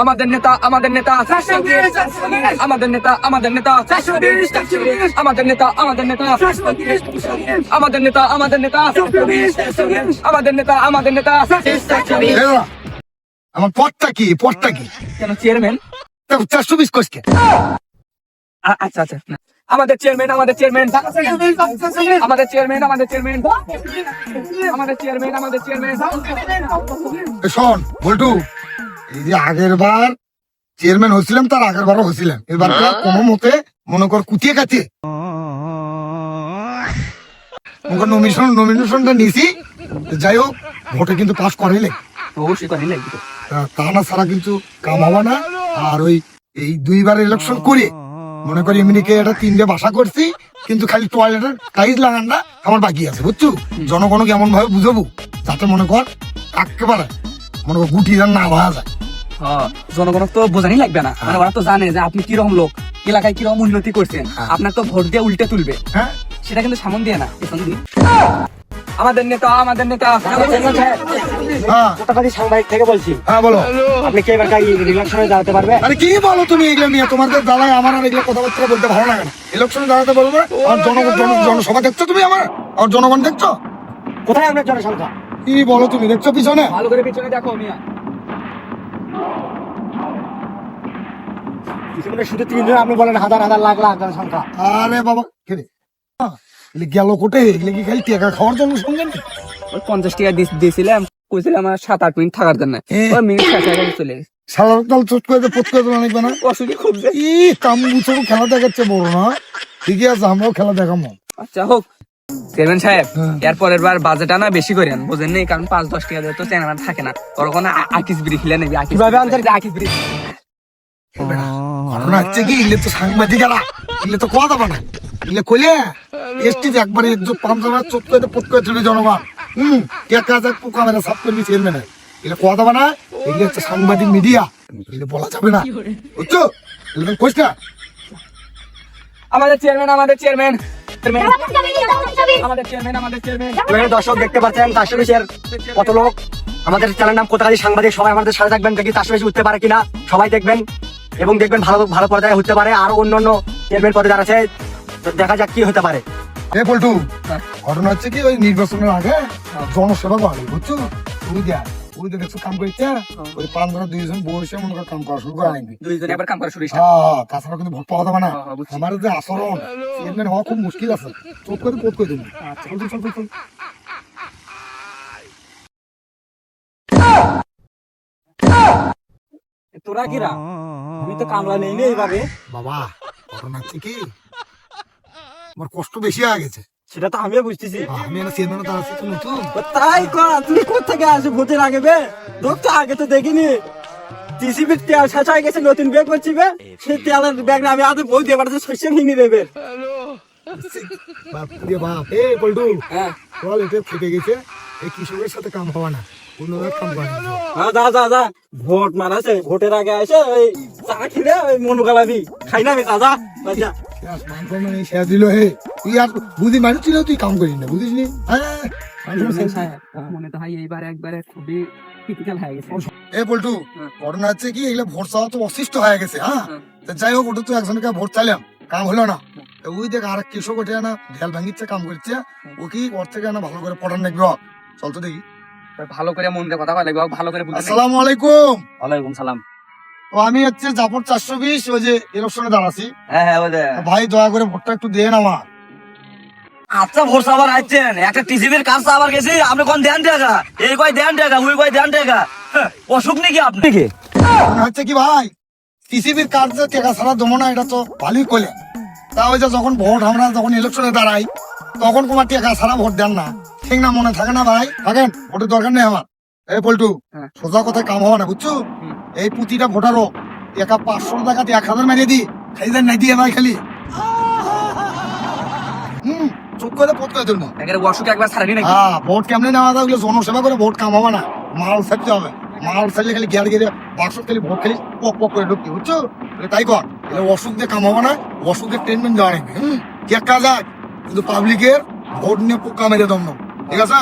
আমাদের নেতা আমাদের নেতা আমাদের নেতা আমাদের নেতা আমাদের নেতা আমাদের নেতা আমাদের নেতা আমাদের নেতা আমাদের নেতা আমাদের নেতা আমার পদটা কি কেন চেয়ারম্যান 420 কোষকে আচ্ছা আচ্ছা আমাদের চেয়ারম্যান আমাদের চেয়ারম্যান আমাদের চেয়ারম্যান আমাদের চেয়ারম্যান আমাদের চেয়ারম্যান আমাদের চেয়ারম্যান শোন বল্টু, এই যে আগের বার চেয়ারম্যান হয়েছিলাম তার আগের বারও হয়েছিলাম, এবার কোনো মতে মনে কর কুতিয়ে কাটিয়ে নমিনেশনটা নিছি। যাই হোক, ভোটে কিন্তু পাস করাইলে, অবশ্যই করেন তা না ছাড়া কিন্তু কাম হবে না। আর ওই এই দুইবার ইলেকশন করে মনে করি এমনিকে এটা 3 বাসা করছি, কিন্তু খালি টয়লেটের টাইজ লাগান না আমার বাকি আছে, বুঝছো? জনগণকে এমন ভাবে বুঝাবো যাতে মনে কর একেবারে মনে কর গুটি যেন না হওয়া যায়। জনগণ তো বোঝানি লাগবে না, মানে ওরা তো জানে যে আপনি কিরকম লোক, এলাকায় কিরকম উন্নতি করছেন, আপনার তো ভোট দিয়ে উল্টে তুলবে। হ্যাঁ, সেটা কিন্তু সামন দিয়ে না, পেছন দিয়ে। আমাদের নেতা আমাদের নেতা কোটাকাটি সাংবাদিক থেকে বলছি। হ্যাঁ বলো। আপনি কি এবার ইলেকশনে দাঁড়াতে পারবে? আরে কি বলো তুমি এগুলো নিয়ে? তোমাদের দালায় আমার আর এগুলো কথাবার্তা বলতে ভালো লাগে না। ইলেকশনে দাঁড়াতে পারবো না? আর জনসভা দেখছো তুমি আমার? আর জনগণ দেখছো? কোথায় আপনার জনসংখ্যা? কি বলো তুমি? দেখছো পিছনে? ভালো করে পিছনে দেখো মিয়া। শুধু 3 জন, আপনি বলেন হাজার হাজার লাখ লাখ জনসংখ্যা। আরে বাবা কেরে গেল কোটে এগুলো কি খালি টাকা খাওয়ার জন্য সঙ্গে নেই? 50 টাকা দিয়েছিলাম, কইছিলাম আমার 7-8 মিনিট থাকার জন্য, ওই মিনিট শেষ হয়ে চলে গেছে। সালার তাল চট করে পোত করে তোলা লাগবে না? অসুখী খুব যে। ই কাম বুঝছো, খেলা দেখাচ্ছে বড় না? ঠিকই আছে, আমরাও খেলা দেখাবো। আচ্ছা হোক চেয়ারম্যান সাহেব, এর পরের বার বাজেট আনা বেশি করেন, বুঝেন নেই? কারণ 5-10 টাকা দিয়ে তো চেয়ারম্যান থাকে না, ওরকম আকিস বিড়ি খেলে নেবি। কিভাবে আনতে? আকিস বিড়ি ঘটনা হচ্ছে কি, এগুলো তো সাংবাদিকেরা, এগুলো তো কথা বলে না, এগুলো কইলে এসটি একবারে 5 চট করে পোত করে তুলে জনগণ টাকা যাক পোকা মেরে সাফ করবি চেয়ারম্যানের। এগুলো কথা বলে না, এগুলো হচ্ছে সাংবাদিক মিডিয়া, এগুলো বলা যাবে না, বুঝছো? এগুলো কোচ না। আমাদের চেয়ারম্যান আমাদের চেয়ারম্যান আমাদের চেয়ারম্যান আমাদের চেয়ারম্যান। দর্শক দেখতে পাচ্ছেন 420 কত লোক। আমাদের চ্যানেল নাম কোটাকাটি সাংবাদিক। সবাই আমাদের সাথে থাকবেন, দেখি 420 উঠতে পারে কিনা। সবাই দেখবেন এবং দেখবেন ভালো ভালো পর্যায়ে হতে পারে, আরো অন্যান্য চেয়ারম্যান পদে যারা আছে, দেখা যাক কি হতে পারে। এ পল্টু, ঘটনা হচ্ছে কি, ওই নির্বাচনের আগে জনসেবা করে, বুঝছো? ওই দেখছো কাম করছে, ওই 5-2 জন বসে মনে করে কাম করা শুরু করে আনবি। 2 জন এবার কাম করা শুরু হইছে। হ্যাঁ, তাছাড়া কিন্তু ভোট পাওয়া যাবে না। আমার যে আচরণ চেয়ারম্যান হওয়া খুব মুশকিল আছে, চোখ করে পোত করে দেবো। তোরা কিরা? আমি তো কামলা নেই এইভাবে। বাবা ঘটনা হচ্ছে কি, আমার কষ্ট বেশি হয়ে গেছে। সেটা তো আমিও বুঝতেছি। আমি একটা চেয়ারম্যান তার আছি তো নতুন। তাই কর, তুই কোথেকে আসে ভোটের আগে বে? তোর তো আগে তো দেখিনি। টিসিবির তেল শেষ হয়ে গেছে, নতুন ব্যাগ করছি বে। সেই তেলের ব্যাগ আমি আজ বই দিয়ে পাঠাতে শস্য কিনে দেবে। বাপ রে বাপ, এ পল্টু, হ্যাঁ বল এটা ফেটে গেছে, এই কৃষকের সাথে কাম হওয়া না, অন্যদের কাম করা না। হ্যাঁ যা ভোট মারাছে, ভোটের আগে এসে ওই চা খিরে ওই মন গালাবি খাই না আমি। যা শেয়ার দিল হে, তুই আর বুঝি মানুষ ছিল, তুই কাম করিস না, বুঝিস নি? চেয়ারম্যান সাহেব, মনে তো হয় এইবার একবারে খুবই ক্রিটিক্যাল হয়ে গেছে। এ পল্টু, ঘটনা হচ্ছে কি, এগুলো ভোট চাওয়া তো অসিষ্ট হয়ে গেছে। হ্যাঁ, যাই হোক, ওটা তো একজনকে ভোট চাইলাম, কাম হলো না। ওই দেখ আর কৃষক ওঠে না, ঢেল ভাঙিচ্ছে, কাম করছে, ও কি ওর থেকে না ভালো করে পড়ান নাকি? চল তো দেখি। ভালো করে মন দিয়ে কথা বলা লাগবে, ভালো করে বুঝতে। আসসালামু আলাইকুম। ওয়ালাইকুম সালাম। তো আমি হচ্ছে জাফর 420, ওই যে ইলেকশনে দাঁড়াছি। হ্যাঁ ওই যে ভাই দয়া করে ভোটটা একটু দেন আমার। আচ্ছা ভোট আবার আইছেন, একটা টিসিবির কাজ আবার গেছি, আপনি কোন ধ্যান টাকা এই কয় ধ্যান টাকা ওই কয় ধ্যান টাকা, অসুখ নাকি আপনি? কি মনে হচ্ছে কি ভাই, টিসিবির কাজ যে টাকা ছাড়া দেবো না, এটা তো ভালোই করলেন। তা ওই যে যখন ভোট আমরা যখন ইলেকশনে দাঁড়াই, তখন তোমার টাকা ছাড়া ভোট দেন না, ঠিক না? মনে থাকে না ভাই? থাকেন, ভোটের দরকার নেই আমার। এই পল্টু, সোজা কথায় কাম হবে না, বুঝছো? এই প্রতিটা ভোটারও টাকা 500 টাকা 1000 মেরে দি, খাই দেন নাই দিয়ে ভাই খালি চুপ করে ভোট করে দেবো। অসুখ একবার ছাড়ানি নাকি? হ্যাঁ, ভোট কেমনি নেওয়া যায়, ওগুলো জনসেবা করে ভোট কাম হবে না। মাল ছাড়তে হবে, মাল ছাড়লে খালি গিয়ার গিয়ে বাক্স খালি ভোট খালি পক পক করে ঢুকতে, বুঝছো? তাই কর, অসুখ দিয়ে কাম হবে না, অসুখের ট্রিটমেন্ট দেওয়া নেই। কে কাজ যায়, কিন্তু পাবলিকের ভোট নিয়ে পোকা মেরে দম, ঠিক আছে?